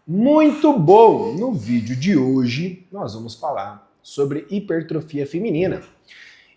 Muito bom! No vídeo de hoje nós vamos falar sobre hipertrofia feminina.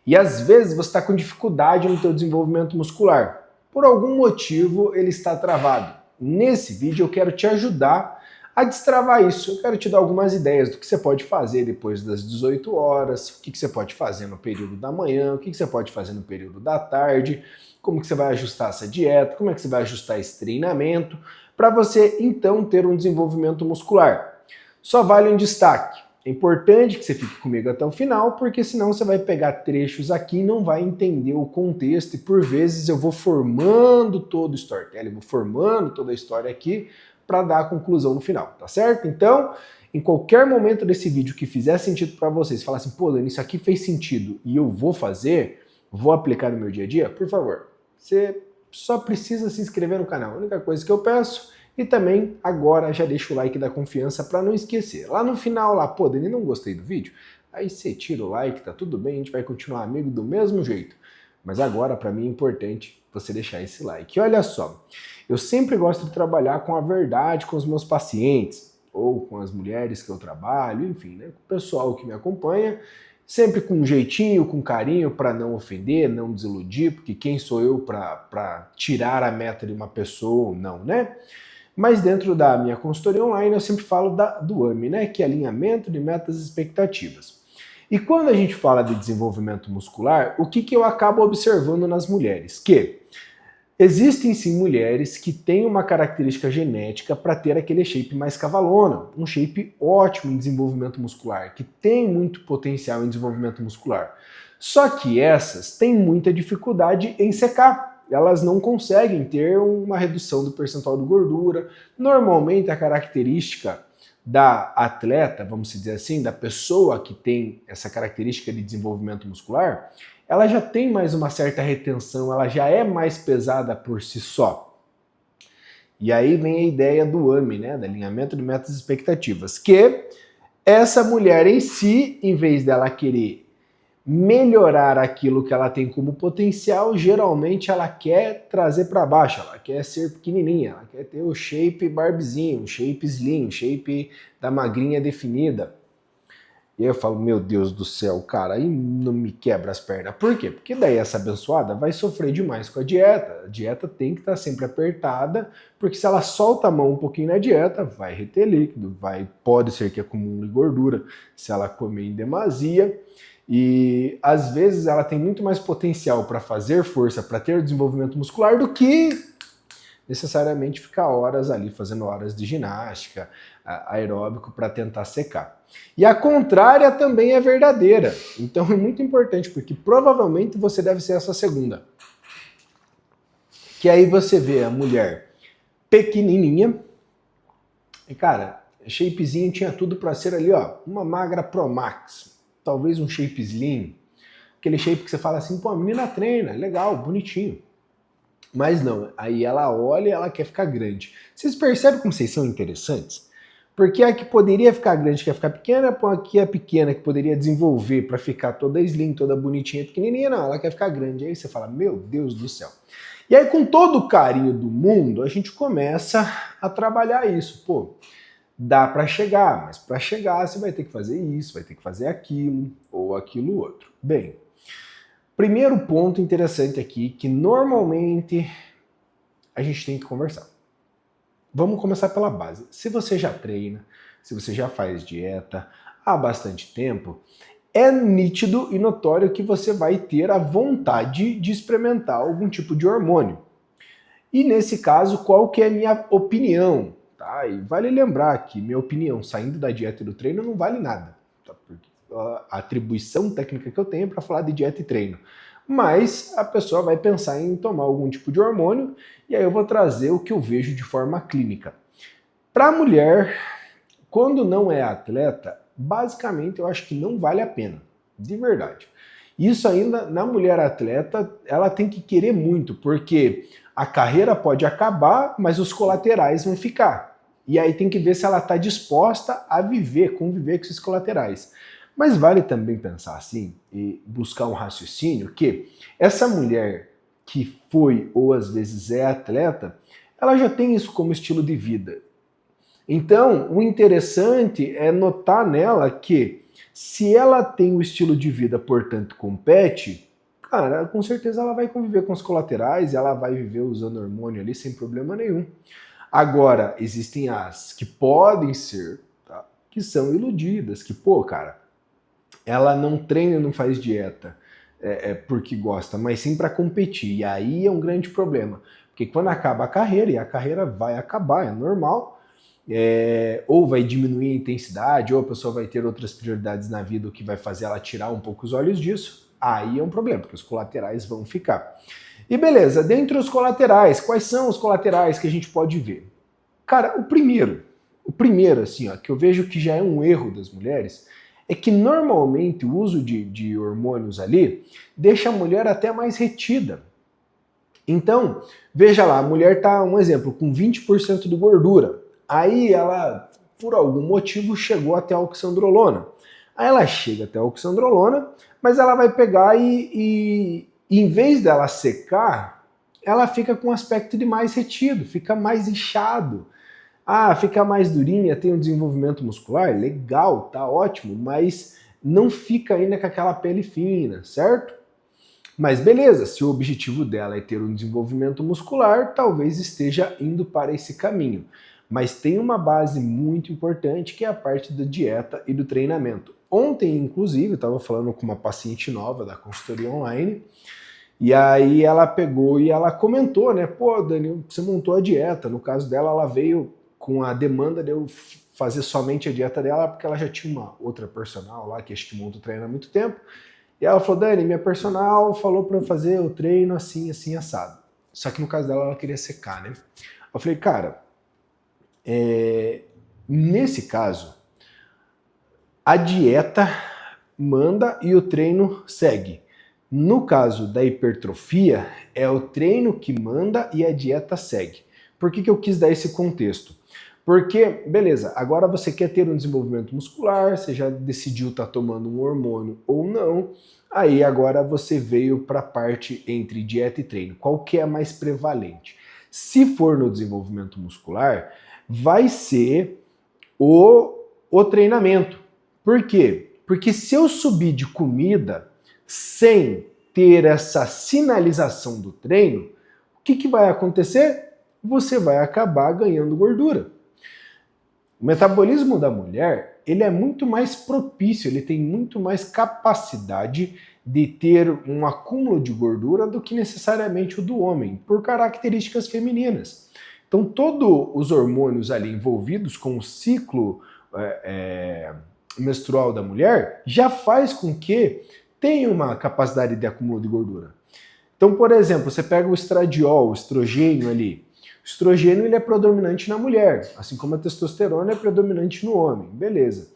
E às vezes você está com dificuldade no seu desenvolvimento muscular. Por algum motivo ele está travado. Nesse vídeo eu quero te ajudar a destravar isso. Eu quero te dar algumas ideias do que você pode fazer depois das 18 horas, o que você pode fazer no período da manhã, o que você pode fazer no período da tarde, como que você vai ajustar essa dieta, como é que você vai ajustar esse treinamento, para você então ter um desenvolvimento muscular. Só vale um destaque. É importante que você fique comigo até o final, porque senão você vai pegar trechos aqui e não vai entender o contexto, e por vezes eu vou formando todo o storytelling, vou formando toda a história aqui para dar a conclusão no final, tá certo? Então, em qualquer momento desse vídeo que fizer sentido para vocês, falar assim, pô, Dani, isso aqui fez sentido e eu vou fazer, vou aplicar no meu dia a dia, por favor, você só precisa se inscrever no canal. A única coisa que eu peço. E também, agora, já deixa o like da confiança para não esquecer. Lá no final, lá, pô, Dani, não gostei do vídeo? Aí você tira o like, tá tudo bem, a gente vai continuar amigo do mesmo jeito. Mas agora, para mim, é importante você deixar esse like. E olha só, eu sempre gosto de trabalhar com a verdade com os meus pacientes, ou com as mulheres que eu trabalho, enfim, né, com o pessoal que me acompanha, sempre com um jeitinho, com carinho, para não ofender, não desiludir, porque quem sou eu para tirar a meta de uma pessoa ou não, né? Mas dentro da minha consultoria online eu sempre falo do AME, né? Que é alinhamento de metas e expectativas. E quando a gente fala de desenvolvimento muscular, o que eu acabo observando nas mulheres? Que existem sim mulheres que têm uma característica genética para ter aquele shape mais cavalona, um shape ótimo em desenvolvimento muscular, que tem muito potencial em desenvolvimento muscular. Só que essas têm muita dificuldade em secar. Elas não conseguem ter uma redução do percentual de gordura. Normalmente a característica da atleta, vamos dizer assim, da pessoa que tem essa característica de desenvolvimento muscular, ela já tem mais uma certa retenção, ela já é mais pesada por si só. E aí vem a ideia do AME, né, do alinhamento de metas e expectativas, que essa mulher em si, em vez dela querer melhorar aquilo que ela tem como potencial, geralmente ela quer trazer para baixo, ela quer ser pequenininha, ela quer ter o shape Barbiezinho, o shape slim, o shape da magrinha definida. E aí eu falo, meu Deus do céu, cara, aí não me quebra as pernas. Por quê? Porque daí essa abençoada vai sofrer demais com a dieta. A dieta tem que estar sempre apertada, porque se ela solta a mão um pouquinho na dieta, vai reter líquido, pode ser que acumule gordura se ela comer em demasia. E às vezes ela tem muito mais potencial para fazer força, para ter desenvolvimento muscular, do que necessariamente ficar horas ali fazendo horas de ginástica, aeróbico para tentar secar. E a contrária também é verdadeira. Então é muito importante, porque provavelmente você deve ser essa segunda. Que aí você vê a mulher pequenininha, e cara, shapezinho tinha tudo para ser ali, ó, uma magra Pro Max, talvez um shape slim, aquele shape que você fala assim, pô, a menina treina, legal, bonitinho. Mas não, aí ela olha e ela quer ficar grande. Vocês percebem como vocês são interessantes? Porque a que poderia ficar grande quer ficar pequena, aqui a pequena que poderia desenvolver para ficar toda slim, toda bonitinha, pequenininha, não, ela quer ficar grande. Aí você fala, meu Deus do céu. E aí com todo o carinho do mundo, a gente começa a trabalhar isso. Pô, dá para chegar, mas para chegar você vai ter que fazer isso, vai ter que fazer aquilo ou aquilo outro. Bem, primeiro ponto interessante aqui, que normalmente a gente tem que conversar. Vamos começar pela base. Se você já treina, se você já faz dieta há bastante tempo, é nítido e notório que você vai ter a vontade de experimentar algum tipo de hormônio. E nesse caso, qual que é a minha opinião? Tá? E vale lembrar que minha opinião saindo da dieta e do treino não vale nada. Tá? Porque a atribuição técnica que eu tenho é para falar de dieta e treino. Mas a pessoa vai pensar em tomar algum tipo de hormônio, e aí eu vou trazer o que eu vejo de forma clínica. Para a mulher, quando não é atleta, basicamente eu acho que não vale a pena, de verdade. Isso ainda, na mulher atleta, ela tem que querer muito, porque a carreira pode acabar, mas os colaterais vão ficar. E aí tem que ver se ela está disposta a viver, conviver com esses colaterais. Mas vale também pensar assim e buscar um raciocínio que essa mulher que foi ou às vezes é atleta, ela já tem isso como estilo de vida. Então, o interessante é notar nela que se ela tem o estilo de vida, portanto, compete, cara, com certeza ela vai conviver com os colaterais, ela vai viver usando hormônio ali sem problema nenhum. Agora, existem as que podem ser, tá, que são iludidas, que, pô, cara, ela não treina, não faz dieta porque gosta, mas sim para competir. E aí é um grande problema, porque quando acaba a carreira, e a carreira vai acabar, é normal, ou vai diminuir a intensidade, ou a pessoa vai ter outras prioridades na vida, o que vai fazer ela tirar um pouco os olhos disso, aí é um problema, porque os colaterais vão ficar. E beleza, dentre os colaterais, quais são os colaterais que a gente pode ver? Cara, o primeiro assim, ó, que eu vejo que já é um erro das mulheres, é que normalmente o uso de hormônios ali deixa a mulher até mais retida. Então, veja lá, a mulher tá, um exemplo, com 20% de gordura. Aí ela, por algum motivo, chegou até a oxandrolona. Aí ela chega até a oxandrolona, mas ela vai pegar e em vez dela secar, ela fica com um aspecto de mais retido, fica mais inchado. Ah, fica mais durinha, tem um desenvolvimento muscular? Legal, tá ótimo, mas não fica ainda com aquela pele fina, certo? Mas beleza, se o objetivo dela é ter um desenvolvimento muscular, talvez esteja indo para esse caminho. Mas tem uma base muito importante que é a parte da dieta e do treinamento. Ontem, inclusive, eu estava falando com uma paciente nova da consultoria online, e aí ela pegou e ela comentou, né? Pô, Dani, você montou a dieta. No caso dela, ela veio com a demanda de eu fazer somente a dieta dela, porque ela já tinha uma outra personal lá, que acho que monta o treino há muito tempo. E ela falou, Dani, minha personal falou para eu fazer o treino assim, assim, assado. Só que no caso dela, ela queria secar, né? Eu falei, cara, nesse caso, a dieta manda e o treino segue. No caso da hipertrofia, é o treino que manda e a dieta segue. Por que eu quis dar esse contexto? Porque, beleza, agora você quer ter um desenvolvimento muscular, você já decidiu estar tomando um hormônio ou não, aí agora você veio para a parte entre dieta e treino. Qual que é mais prevalente? Se for no desenvolvimento muscular, vai ser o treinamento. Por quê? Porque se eu subir de comida sem ter essa sinalização do treino, o que vai acontecer? Você vai acabar ganhando gordura. O metabolismo da mulher, ele é muito mais propício, ele tem muito mais capacidade de ter um acúmulo de gordura do que necessariamente o do homem, por características femininas. Então, todos os hormônios ali envolvidos com o ciclo menstrual da mulher já faz com que tenha uma capacidade de acúmulo de gordura. Então, por exemplo, você pega o estradiol, o estrogênio ali. O estrogênio ele é predominante na mulher, assim como a testosterona é predominante no homem, beleza.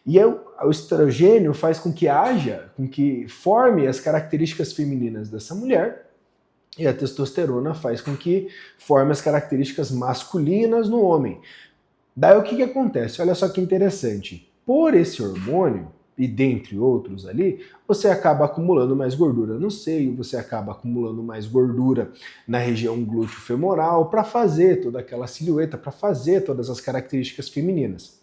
E o estrogênio faz com que forme as características femininas dessa mulher, e a testosterona faz com que forme as características masculinas no homem. Daí o que acontece? Olha só que interessante. Por esse hormônio, e dentre outros ali, você acaba acumulando mais gordura no seio, você acaba acumulando mais gordura na região glúteo-femoral para fazer toda aquela silhueta, para fazer todas as características femininas.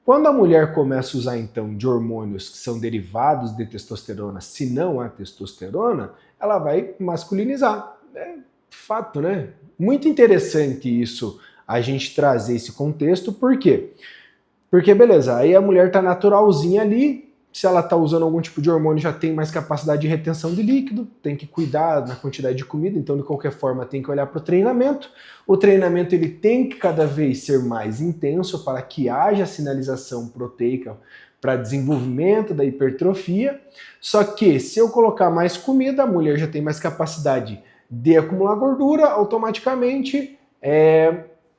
Quando a mulher começa a usar então de hormônios que são derivados de testosterona, se não a testosterona, ela vai masculinizar. É fato, né? Muito interessante isso, a gente trazer esse contexto, por quê? Porque, beleza, aí a mulher tá naturalzinha ali, se ela tá usando algum tipo de hormônio já tem mais capacidade de retenção de líquido, tem que cuidar na quantidade de comida, então de qualquer forma tem que olhar para o treinamento. O treinamento ele tem que cada vez ser mais intenso para que haja sinalização proteica para desenvolvimento da hipertrofia. Só que se eu colocar mais comida, a mulher já tem mais capacidade de acumular gordura, automaticamente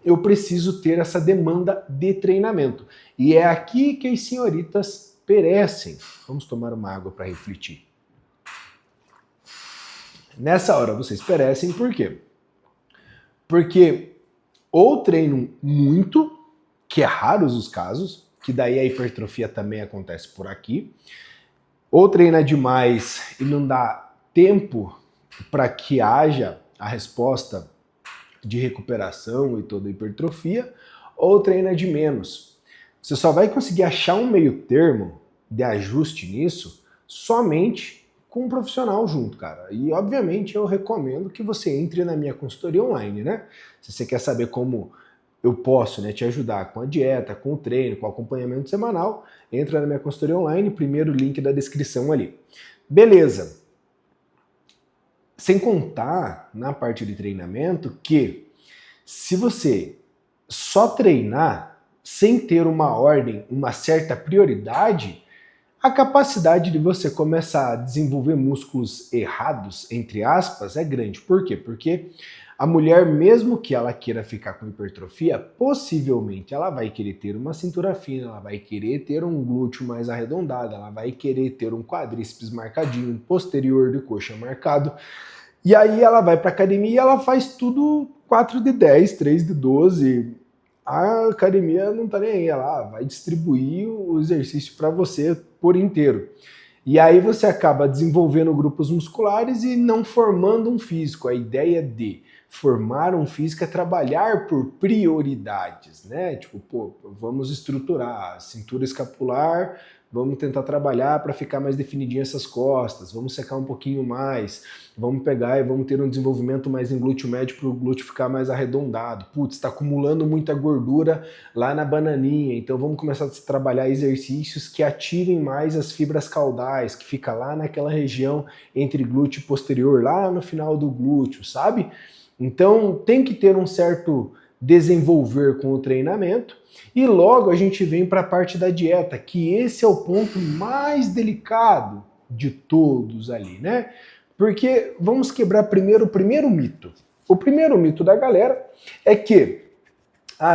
eu preciso ter essa demanda de treinamento. E é aqui que as senhoritas perecem. Vamos tomar uma água para refletir. Nessa hora vocês perecem por quê? Porque ou treinam muito, que é raros os casos, que daí a hipertrofia também acontece por aqui, ou treina demais e não dá tempo para que haja a resposta de recuperação e toda a hipertrofia, ou treina de menos. Você só vai conseguir achar um meio termo de ajuste nisso somente com um profissional junto, cara. E obviamente eu recomendo que você entre na minha consultoria online, né? Se você quer saber como eu posso, né, te ajudar com a dieta, com o treino, com o acompanhamento semanal, entra na minha consultoria online, primeiro link da descrição ali. Beleza. Sem contar na parte de treinamento que se você só treinar sem ter uma ordem, uma certa prioridade, a capacidade de você começar a desenvolver músculos errados, entre aspas, é grande. Por quê? Porque a mulher, mesmo que ela queira ficar com hipertrofia, possivelmente ela vai querer ter uma cintura fina, ela vai querer ter um glúteo mais arredondado, ela vai querer ter um quadríceps marcadinho, um posterior de coxa marcado. E aí ela vai para academia e ela faz tudo 4 de 10, 3 de 12. A academia não tá nem aí, ela vai distribuir o exercício para você por inteiro. E aí você acaba desenvolvendo grupos musculares e não formando um físico. A ideia de formar um físico é trabalhar por prioridades, né? Tipo, pô, vamos estruturar a cintura escapular, vamos tentar trabalhar para ficar mais definidinho essas costas, vamos secar um pouquinho mais, vamos pegar e vamos ter um desenvolvimento mais em glúteo médio para o glúteo ficar mais arredondado. Putz, está acumulando muita gordura lá na bananinha, então vamos começar a trabalhar exercícios que ativem mais as fibras caudais, que fica lá naquela região entre glúteo e posterior, lá no final do glúteo, sabe? Então tem que ter um certo desenvolver com o treinamento e logo a gente vem para a parte da dieta, que esse é o ponto mais delicado de todos ali, né? Porque vamos quebrar primeiro o primeiro mito. O primeiro mito da galera é que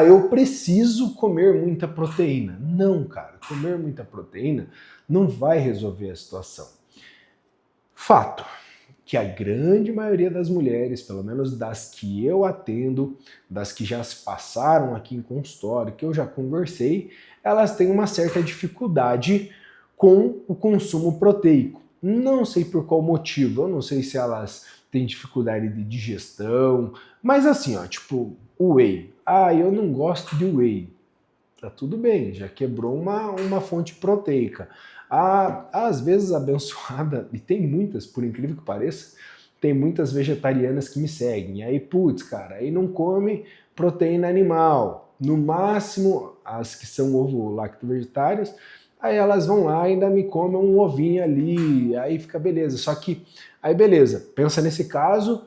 eu preciso comer muita proteína. Não, cara, comer muita proteína não vai resolver a situação. Fato que a grande maioria das mulheres, pelo menos das que eu atendo, das que já se passaram aqui em consultório, que eu já conversei, elas têm uma certa dificuldade com o consumo proteico. Não sei por qual motivo, eu não sei se elas têm dificuldade de digestão, mas assim, ó, tipo, o whey. Eu não gosto de whey. Tá tudo bem, já quebrou uma fonte proteica. Às vezes abençoada, e tem muitas, por incrível que pareça, tem muitas vegetarianas que me seguem. E aí, putz, cara, aí não come proteína animal. No máximo, as que são ovo-lacto-vegetárias, aí elas vão lá e ainda me comem um ovinho ali, aí fica beleza. Só que, aí beleza, pensa nesse caso,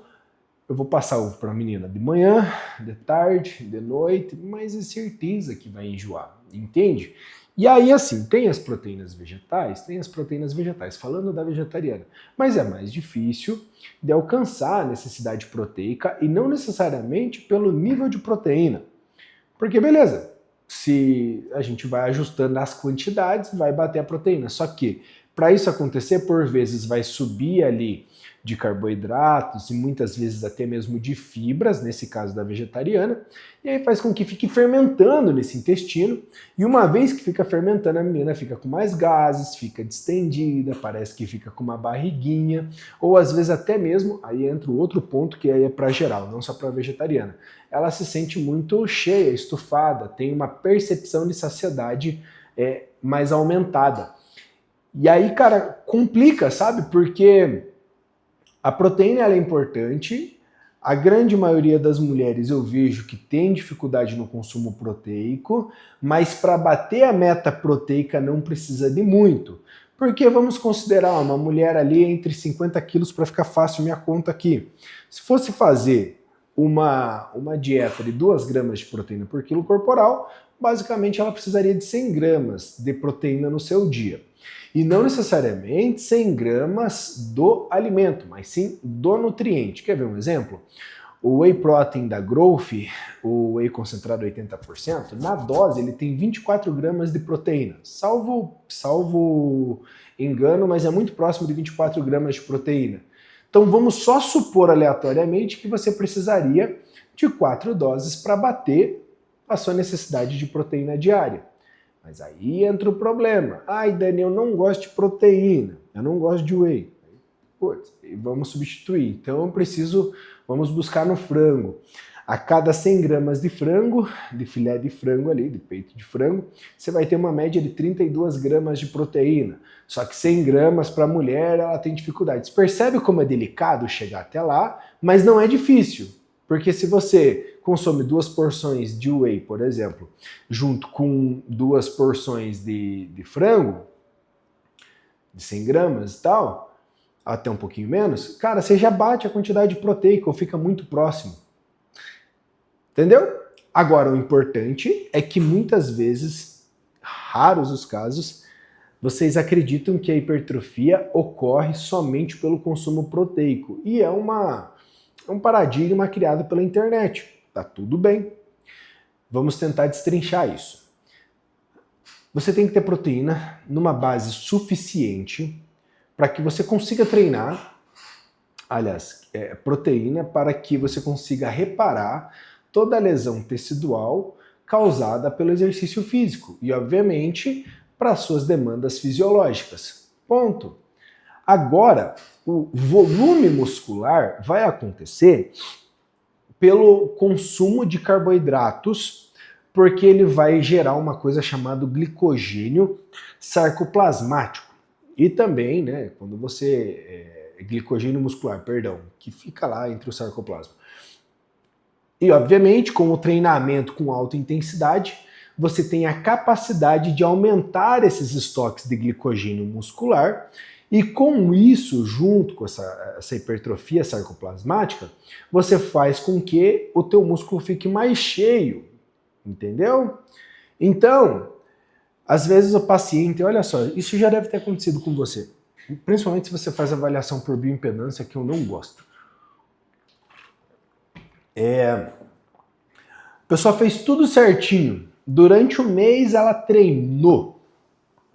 eu vou passar ovo para a menina de manhã, de tarde, de noite, mas é certeza que vai enjoar, entende? E aí, assim, tem as proteínas vegetais, falando da vegetariana, mas é mais difícil de alcançar a necessidade proteica e não necessariamente pelo nível de proteína. Porque, beleza, se a gente vai ajustando as quantidades, vai bater a proteína. Só que, para isso acontecer, por vezes vai subir ali de carboidratos e muitas vezes até mesmo de fibras, nesse caso da vegetariana, e aí faz com que fique fermentando nesse intestino, e uma vez que fica fermentando, a menina fica com mais gases, fica distendida, parece que fica com uma barriguinha, ou às vezes até mesmo, aí entra o outro ponto que aí é para geral, não só para vegetariana, ela se sente muito cheia, estufada, tem uma percepção de saciedade mais aumentada. E aí, cara, complica, sabe? Porque a proteína ela é importante, a grande maioria das mulheres eu vejo que tem dificuldade no consumo proteico, mas para bater a meta proteica não precisa de muito. Porque vamos considerar uma mulher ali entre 50 quilos para ficar fácil minha conta aqui. Se fosse fazer uma dieta de 2 gramas de proteína por quilo corporal, basicamente ela precisaria de 100 gramas de proteína no seu dia. E não necessariamente 100 gramas do alimento, mas sim do nutriente. Quer ver um exemplo? O whey protein da Growth, o whey concentrado 80%, na dose ele tem 24 gramas de proteína. Salvo engano, mas é muito próximo de 24 gramas de proteína. Então vamos só supor aleatoriamente que você precisaria de 4 doses para bater a sua necessidade de proteína diária. Mas aí entra o problema. Dani, eu não gosto de proteína, eu não gosto de whey. Putz, vamos substituir. Então vamos buscar no frango. A cada 100 gramas de frango, de filé de frango ali, de peito de frango, você vai ter uma média de 32 gramas de proteína. Só que 100 gramas para a mulher, ela tem dificuldade. Você percebe como é delicado chegar até lá, mas não é difícil. Porque se você consome 2 porções de whey, por exemplo, junto com 2 porções de frango, de 100 gramas e tal, até um pouquinho menos, cara, você já bate a quantidade proteica ou fica muito próximo. Entendeu? Agora, o importante é que muitas vezes, raros os casos, vocês acreditam que a hipertrofia ocorre somente pelo consumo proteico. E é um paradigma criado pela internet. Tá tudo bem. Vamos tentar destrinchar isso. Você tem que ter proteína numa base suficiente para que você consiga treinar. Aliás, proteína para que você consiga reparar toda a lesão tecidual causada pelo exercício físico e, obviamente, para suas demandas fisiológicas. Ponto. Agora, o volume muscular vai acontecer pelo consumo de carboidratos, porque ele vai gerar uma coisa chamada glicogênio sarcoplasmático. E também, né, quando você... glicogênio muscular, perdão, que fica lá entre o sarcoplasma. E, obviamente, com o treinamento com alta intensidade, você tem a capacidade de aumentar esses estoques de glicogênio muscular e, com isso, junto com essa hipertrofia sarcoplasmática, você faz com que o teu músculo fique mais cheio, entendeu? Então, às vezes o paciente, olha só, isso já deve ter acontecido com você, principalmente se você faz avaliação por bioimpedância, que eu não gosto. A pessoa fez tudo certinho. Durante o mês ela treinou.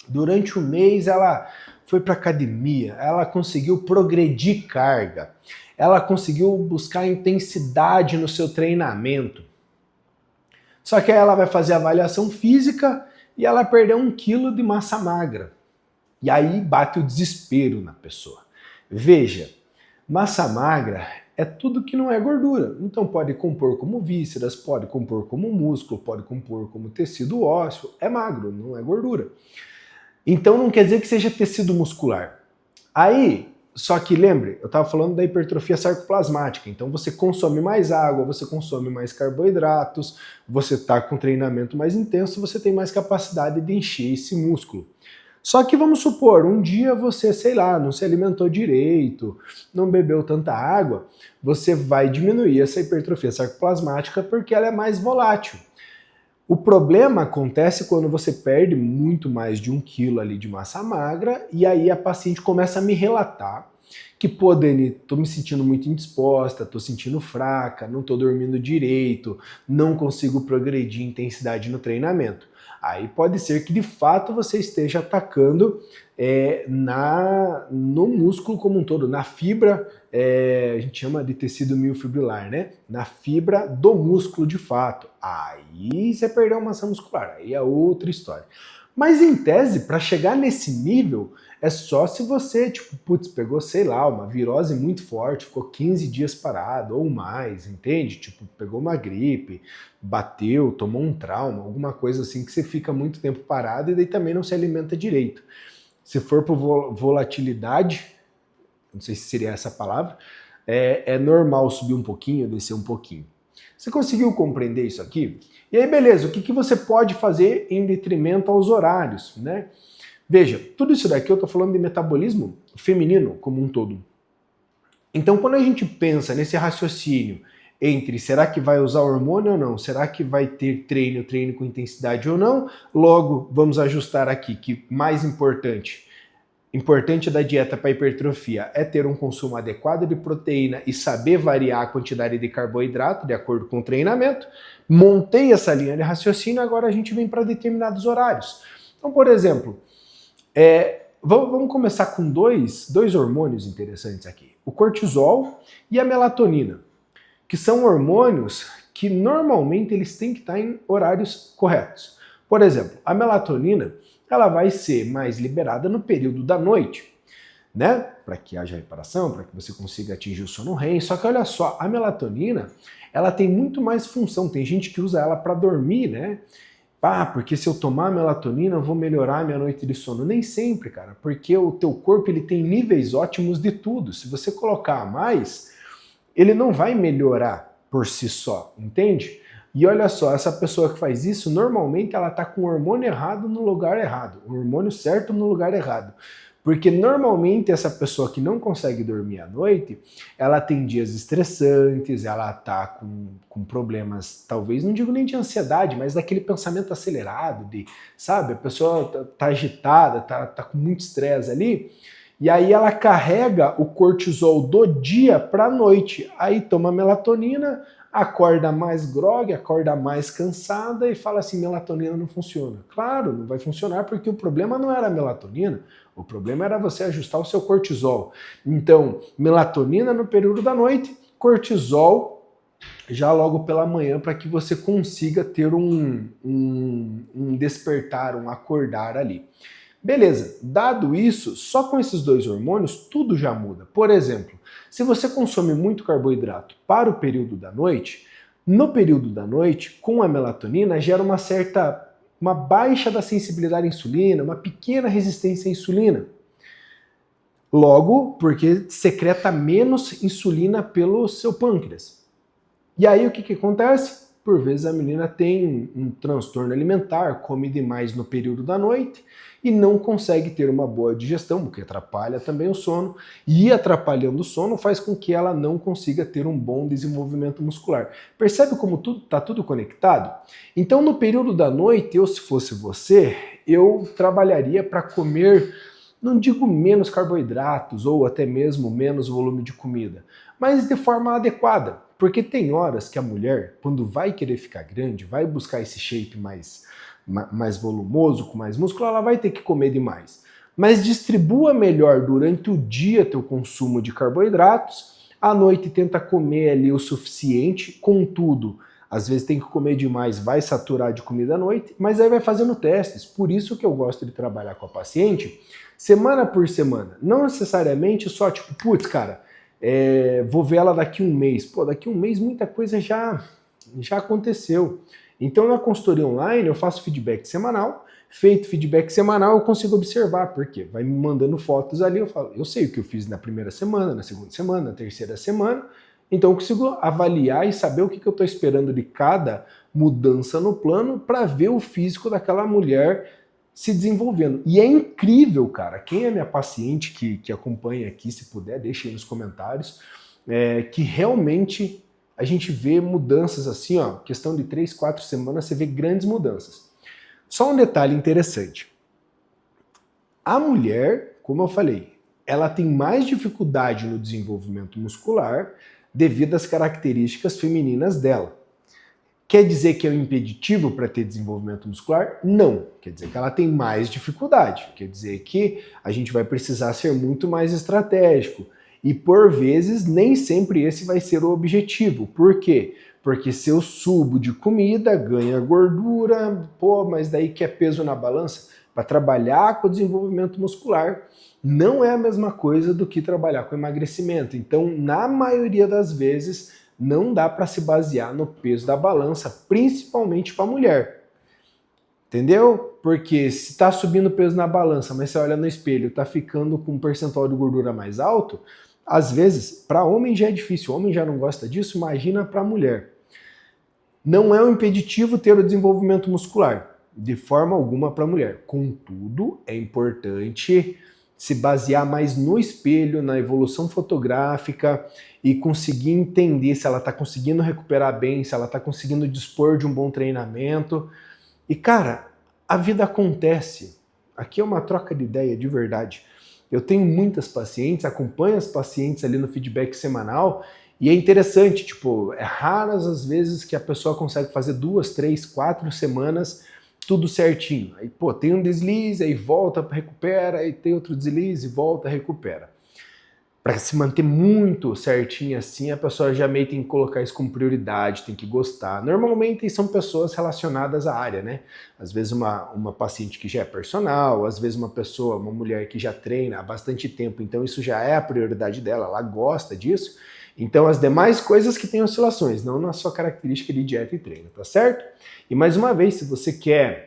Durante o mês ela foi para academia. Ela conseguiu progredir carga. Ela conseguiu buscar intensidade no seu treinamento. Só que aí ela vai fazer a avaliação física e ela perdeu 1 quilo de massa magra. E aí bate o desespero na pessoa. Veja, massa magra é tudo que não é gordura. Então pode compor como vísceras, pode compor como músculo, pode compor como tecido ósseo. É magro, não é gordura. Então não quer dizer que seja tecido muscular. Aí, só que lembre, eu estava falando da hipertrofia sarcoplasmática. Então você consome mais água, você consome mais carboidratos, você está com treinamento mais intenso, você tem mais capacidade de encher esse músculo. Só que vamos supor, um dia você, sei lá, não se alimentou direito, não bebeu tanta água, você vai diminuir essa hipertrofia sarcoplasmática porque ela é mais volátil. O problema acontece quando você perde muito mais de 1 quilo ali de massa magra e aí a paciente começa a me relatar que, pô, Dani, tô me sentindo muito indisposta, tô sentindo fraca, não tô dormindo direito, não consigo progredir intensidade no treinamento. Aí pode ser que de fato você esteja atacando no músculo como um todo, na fibra, a gente chama de tecido miofibrilar, né? Na fibra do músculo de fato. Aí você perdeu massa muscular, aí é outra história. Mas em tese, para chegar nesse nível, é só se você, tipo, putz, pegou, sei lá, uma virose muito forte, ficou 15 dias parado ou mais, entende? Tipo, pegou uma gripe, bateu, tomou um trauma, alguma coisa assim que você fica muito tempo parado e daí também não se alimenta direito. Se for por volatilidade, não sei se seria essa a palavra, é normal subir um pouquinho, descer um pouquinho. Você conseguiu compreender isso aqui? E aí, beleza, o que você pode fazer em detrimento aos horários, né? Veja, tudo isso daqui eu estou falando de metabolismo feminino como um todo. Então, quando a gente pensa nesse raciocínio entre será que vai usar hormônio ou não, será que vai ter treino com intensidade ou não, logo vamos ajustar aqui que mais importante da dieta para hipertrofia é ter um consumo adequado de proteína e saber variar a quantidade de carboidrato de acordo com o treinamento. Montei essa linha de raciocínio, agora a gente vem para determinados horários. Então, por exemplo, vamos começar com dois hormônios interessantes aqui. O cortisol e a melatonina, que são hormônios que normalmente eles têm que estar em horários corretos. Por exemplo, a melatonina ela vai ser mais liberada no período da noite. né? Para que haja reparação, para que você consiga atingir o sono REM. Só que olha só, a melatonina, ela tem muito mais função. Tem gente que usa ela para dormir, né? Ah, porque se eu tomar melatonina eu vou melhorar a minha noite de sono. Nem sempre, cara, porque o teu corpo ele tem níveis ótimos de tudo. Se você colocar a mais, ele não vai melhorar por si só, entende? E olha só, essa pessoa que faz isso, normalmente ela tá com o hormônio errado no lugar errado, o hormônio certo no lugar errado. Porque normalmente essa pessoa que não consegue dormir à noite, ela tem dias estressantes, ela tá com problemas, talvez, não digo nem de ansiedade, mas daquele pensamento acelerado, de, sabe, a pessoa tá agitada, tá com muito estresse ali, e aí ela carrega o cortisol do dia para a noite, aí toma melatonina, acorda mais grogue, acorda mais cansada e fala assim, melatonina não funciona. Claro, não vai funcionar porque o problema não era a melatonina, o problema era você ajustar o seu cortisol. Então, melatonina no período da noite, cortisol já logo pela manhã para que você consiga ter um despertar, um acordar ali. Beleza, dado isso, só com esses dois hormônios tudo já muda. Por exemplo, se você consome muito carboidrato para o período da noite, no período da noite, com a melatonina, gera uma baixa da sensibilidade à insulina, uma pequena resistência à insulina. Logo, porque secreta menos insulina pelo seu pâncreas. E aí o que acontece? Por vezes a menina tem um transtorno alimentar, come demais no período da noite e não consegue ter uma boa digestão, o que atrapalha também o sono, e atrapalhando o sono faz com que ela não consiga ter um bom desenvolvimento muscular. Percebe como está tudo conectado? Então no período da noite, eu se fosse você, eu trabalharia para comer, não digo menos carboidratos ou até mesmo menos volume de comida, mas de forma adequada. Porque tem horas que a mulher, quando vai querer ficar grande, vai buscar esse shape mais volumoso, com mais músculo, ela vai ter que comer demais. Mas distribua melhor durante o dia teu consumo de carboidratos, à noite tenta comer ali o suficiente, contudo, às vezes tem que comer demais, vai saturar de comida à noite, mas aí vai fazendo testes. Por isso que eu gosto de trabalhar com a paciente semana por semana. Não necessariamente só tipo, putz, cara, vou ver ela daqui um mês. Pô, daqui um mês muita coisa já aconteceu. Então na consultoria online eu faço feedback semanal, feito feedback semanal eu consigo observar, porque vai me mandando fotos ali, eu falo, eu sei o que eu fiz na primeira semana, na segunda semana, na terceira semana, então eu consigo avaliar e saber o que eu estou esperando de cada mudança no plano para ver o físico daquela mulher se desenvolvendo. E é incrível, cara, quem é minha paciente que acompanha aqui, se puder, deixa aí nos comentários, que realmente a gente vê mudanças assim, ó, questão de 3, 4 semanas, você vê grandes mudanças. Só um detalhe interessante. A mulher, como eu falei, ela tem mais dificuldade no desenvolvimento muscular devido às características femininas dela. Quer dizer que é um impeditivo para ter desenvolvimento muscular? Não. Quer dizer que ela tem mais dificuldade. Quer dizer que a gente vai precisar ser muito mais estratégico. E por vezes nem sempre esse vai ser o objetivo. Por quê? Porque se eu subo de comida, ganha gordura, pô, mas daí quer peso na balança? Para trabalhar com o desenvolvimento muscular não é a mesma coisa do que trabalhar com emagrecimento. Então, na maioria das vezes, não dá para se basear no peso da balança, principalmente para a mulher. Entendeu? Porque se está subindo o peso na balança, mas você olha no espelho, está ficando com um percentual de gordura mais alto, às vezes, para homem já é difícil, o homem já não gosta disso, imagina para a mulher. Não é um impeditivo ter o desenvolvimento muscular, de forma alguma para a mulher. Contudo, é importante se basear mais no espelho, na evolução fotográfica e conseguir entender se ela está conseguindo recuperar bem, se ela está conseguindo dispor de um bom treinamento. E cara, a vida acontece. Aqui é uma troca de ideia de verdade. Eu tenho muitas pacientes, acompanho as pacientes ali no feedback semanal e é interessante, tipo, é raras as vezes que a pessoa consegue fazer 2, 3, 4 semanas tudo certinho. Aí, pô, tem um deslize, aí volta, recupera, aí tem outro deslize, volta, recupera. para se manter muito certinho assim, a pessoa já meio tem que colocar isso como prioridade, tem que gostar. Normalmente são pessoas relacionadas à área, né? Às vezes uma paciente que já é personal, às vezes uma mulher que já treina há bastante tempo, então isso já é a prioridade dela, ela gosta disso. Então as demais coisas que têm oscilações, não na sua característica de dieta e treino, tá certo? E mais uma vez, se você quer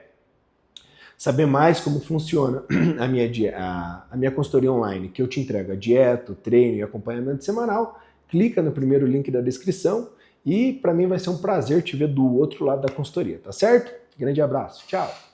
saber mais como funciona a minha consultoria online, que eu te entrego a dieta, o treino e acompanhamento semanal, clica no primeiro link da descrição e para mim vai ser um prazer te ver do outro lado da consultoria, tá certo? Grande abraço, tchau!